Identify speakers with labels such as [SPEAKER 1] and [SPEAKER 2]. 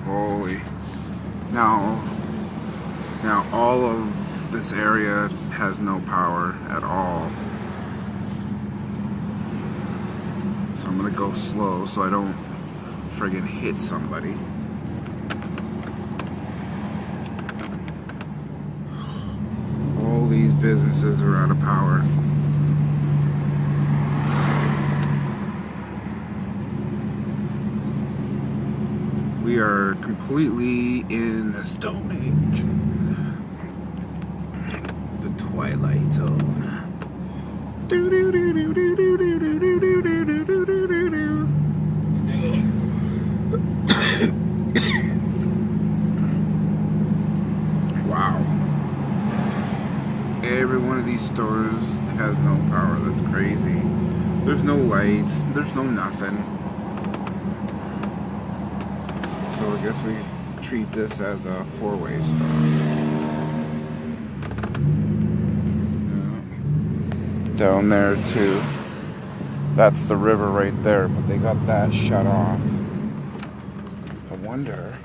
[SPEAKER 1] Holy. Now all of this area has no power at all. So I'm gonna go slow so I don't friggin' hit somebody. All these businesses are out of power. We are completely in the Stone Age. The Twilight Zone. Wow. Every one of these stores has no power. That's crazy. There's no lights. There's no nothing. So I guess we treat this as a four-way stop. Down there too. That's the river right there, but they got that shut off. I wonder